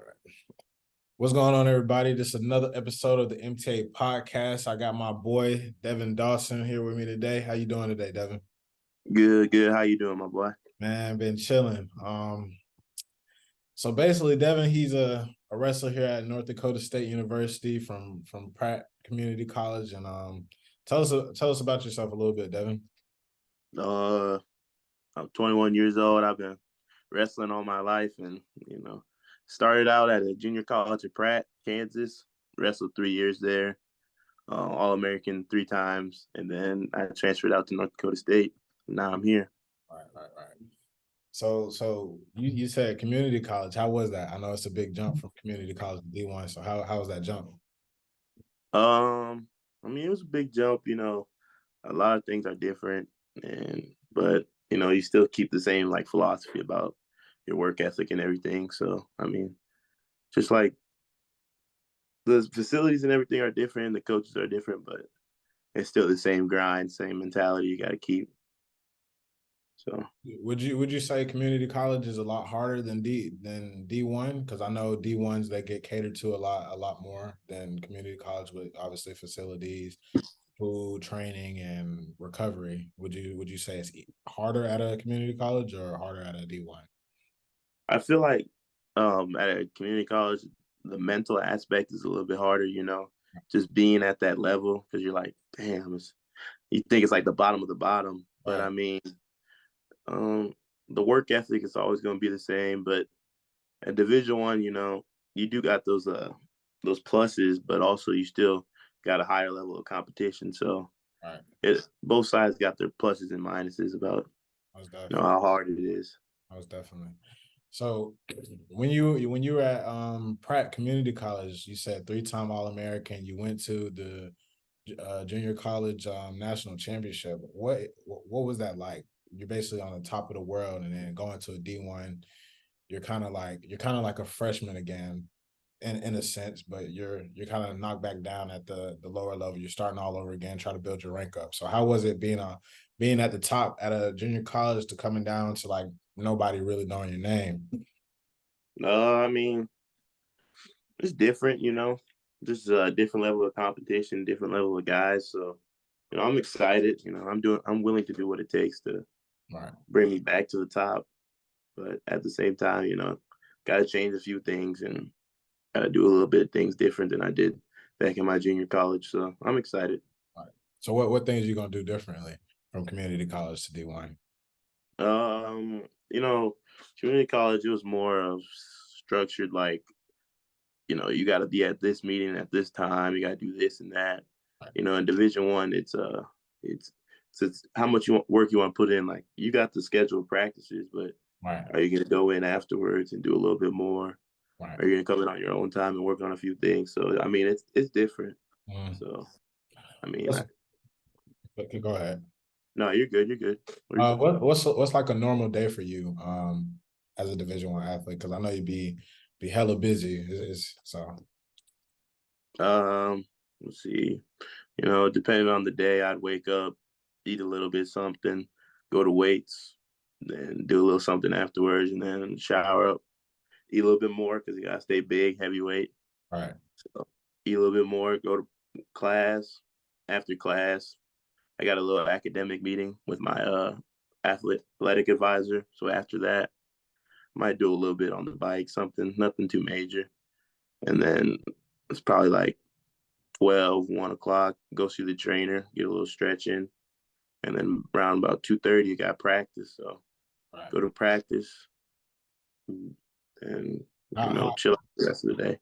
right. What's going on, everybody? This is another episode of the MTA podcast. I got my boy Devon Dawson here with me today. How you doing today, Devon? Good, good. How you doing, my boy? Man, been chilling. So basically, Devon, he's a wrestler here at North Dakota State University from Pratt Community College. And tell us about yourself a little bit, Devon. Uh, I'm 21 years old. I've been wrestling all my life, and started out at a junior college at Pratt, Kansas. Wrestled 3 years there, All American 3 times, and then I transferred out to North Dakota State. Now I'm here. Right. So you said community college. How was that? I know it's a big jump from community college to D1. So how was that jump? It was a big jump. A lot of things are different, but you still keep the same like philosophy about your work ethic and everything. So just like the facilities and everything are different, the coaches are different, but it's still the same grind, same mentality you got to keep. So would you say community college is a lot harder than D1? Because I know D1s they get catered to a lot more than community college with obviously facilities, food, training, and recovery. Would you say it's harder at a community college or harder at a D1? I feel like at a community college, the mental aspect is a little bit harder, just being at that level because you're like, damn, you think it's like the bottom of the bottom. But Right. The work ethic is always going to be the same. But at Division 1, you do got those pluses, but also you still got a higher level of competition. So both sides got their pluses and minuses about how hard it is. Most definitely. So when you were at Pratt Community College, you said 3-time All-American. You went to the junior college national championship. What was that like? You're basically on the top of the world, and then going to a D1. You're kind of like a freshman again, in a sense, but you're kind of knocked back down at the lower level. You're starting all over again, trying to build your rank up. So how was it being at the top at a junior college to coming down to like nobody really knowing your name? It's different, just a different level of competition, different level of guys. So, I'm excited. I'm willing to do what it takes to bring me back to the top. But at the same time, got to change a few things and got to do a little bit of things different than I did back in my junior college. So I'm excited. Right. So what things are you going to do differently from community college to D1? Community college, it was more of structured, like, you got to be at this meeting at this time. You got to do this and that. Right. In Division 1, it's how much work you want to put in. Like, you got the scheduled practices, but are you going to go in afterwards and do a little bit more? Right. Are you going to come in on your own time and work on a few things? So, it's different. So, go ahead. No, you're good. You're good. What's like a normal day for you as a Division 1 athlete? Because I know you'd be hella busy. Let's see. Depending on the day, I'd wake up, eat a little bit something, go to weights, then do a little something afterwards, and then shower up, eat a little bit more because you gotta stay big, heavyweight. Right. So eat a little bit more, go to class. After class, I got a little academic meeting with my athletic advisor. So after that, might do a little bit on the bike, nothing too major. And then it's probably like 12, 1 o'clock, go see the trainer, get a little stretch in. And then around about 2:30, you got practice. So go to practice and, chill out the rest of the day.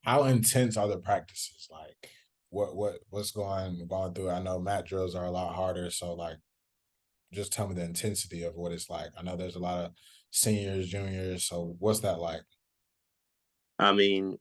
How intense are the practices? Like what's going through? I know mat drills are a lot harder. So like, just tell me the intensity of what it's like. I know there's a lot of seniors, juniors. So what's that like? The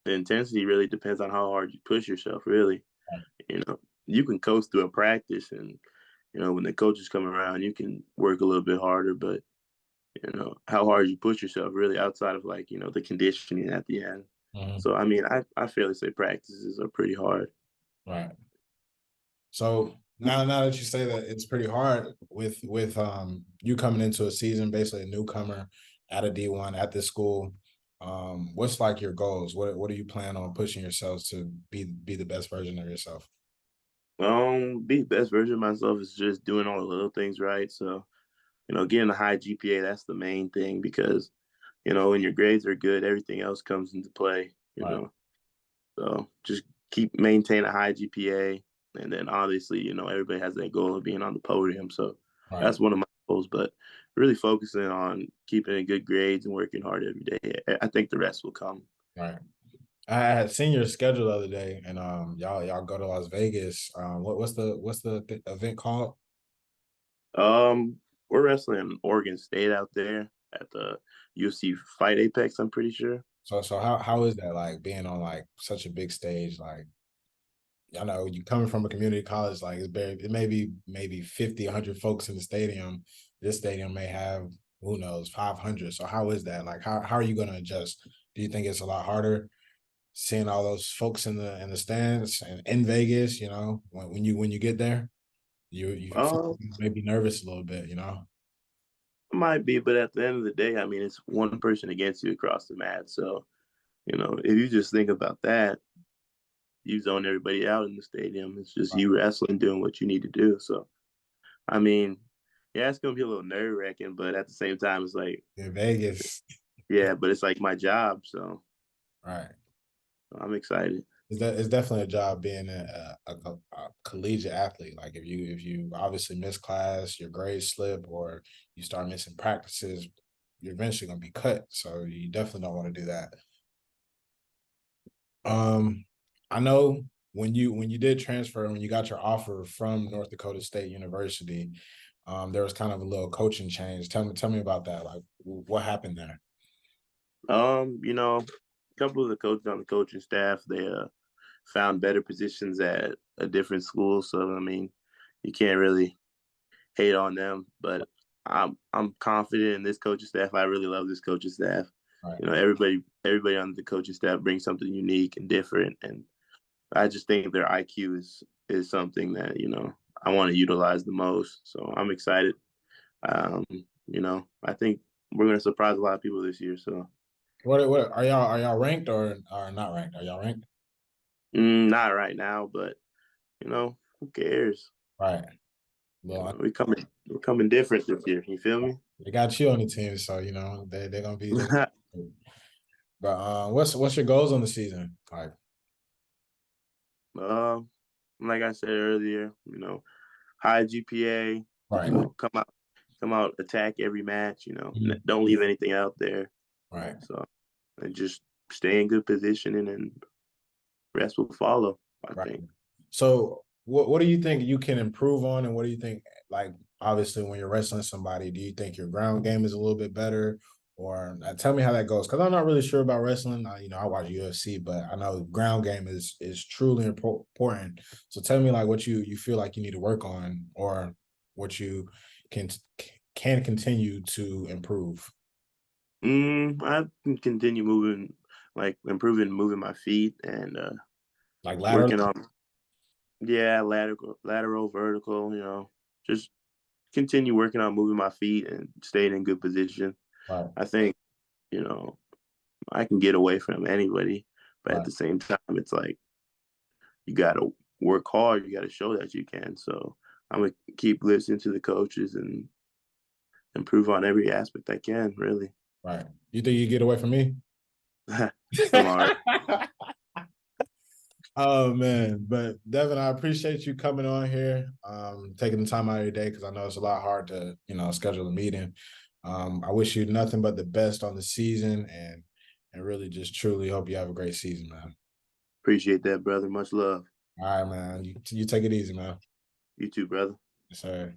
intensity really depends on how hard you push yourself, really. You can coast through a practice and, when the coaches come around, you can work a little bit harder, but, how hard you push yourself really outside of like, the conditioning at the end. Mm-hmm. So, I fairly say practices are pretty hard. Right. So now that you say that it's pretty hard with you coming into a season, basically a newcomer at a D1 at this school, What's like your goals? What do you plan on pushing yourselves to be the best version of yourself? Be the best version of myself is just doing all the little things right. So, getting a high GPA, that's the main thing because, when your grades are good, everything else comes into play, Right, So just keep maintain a high GPA. And then obviously, everybody has that goal of being on the podium. So right, that's one of my goals, but really focusing on keeping good grades and working hard every day. I think the rest will come. right. I had seen your schedule the other day, and y'all go to Las Vegas. What's the event called? We're wrestling in Oregon State out there at the UFC Fight Apex, I'm pretty sure. So how is that like being on like such a big stage? Like I know you coming from a community college, like it may be maybe 50, 100 folks in the stadium. This stadium may have who knows 500. So how is that? Like how are you going to adjust? Do you think it's a lot harder seeing all those folks in the stands and in Vegas? You know, when you get there, you Um, may be nervous a little bit. You know, might be, but at the end of the day, I mean, it's one person against you across the mat. So, if you just think about that, you zone everybody out in the stadium. It's just you wrestling, doing what you need to do. So, I mean, yeah, it's gonna be a little nerve wracking, but at the same time, it's like, in Vegas, yeah, but it's like my job, so right? I'm excited. It's definitely a job being a collegiate athlete. Like if you obviously miss class, your grades slip, or you start missing practices, you're eventually gonna be cut. So you definitely don't want to do that. Um, I know when you did transfer, when you got your offer from North Dakota State University, there was kind of a little coaching change. Tell me about that. Like what happened there? A couple of the coaches on the coaching staff, they found better positions at a different school. So I mean, you can't really hate on them, but I'm confident in this coaching staff. I really love this coaching staff. Right, Everybody on the coaching staff brings something unique and different, and I just think their IQ is something that I want to utilize the most. So I'm excited. I think we're going to surprise a lot of people this year. So what are y'all ranked or are not ranked? Are y'all ranked? not right now, but who cares? Right. Well, We're coming different this year. You feel me? they got you on the team, so they're gonna be there. But what's your goals on the season? Like uh, like I said earlier, high GPA. right, Come out, attack every match. mhm, Don't leave anything out there. right, So and just stay in good position, and then rest will follow. I right. think. So what do you think you can improve on, and what do you think like obviously when you're wrestling somebody, do you think your ground game is a little bit better? Or tell me how that goes, because I'm not really sure about wrestling. I watch UFC, but I know ground game is truly important. So tell me like what you feel like you need to work on, or what you can can continue to improve. I can continue moving, like improving, moving my feet, and Like laterally? working on yeah, lateral, vertical. Just continue working on moving my feet and staying in good position. Right, I think you know I can get away from anybody, but at right, the same time, it's like you got to work hard. You got to show that you can. So I'm gonna keep listening to the coaches and improve on every aspect I can. Really, right. You think you get away from me? I'm all right. Oh man, but Devin, I appreciate you coming on here, taking the time out of your day because I know it's a lot hard to, schedule a meeting. I wish you nothing but the best on the season and really just truly hope you have a great season, man. Appreciate that, brother. Much love. All right, man. You take it easy, man. You too, brother. Yes, sir.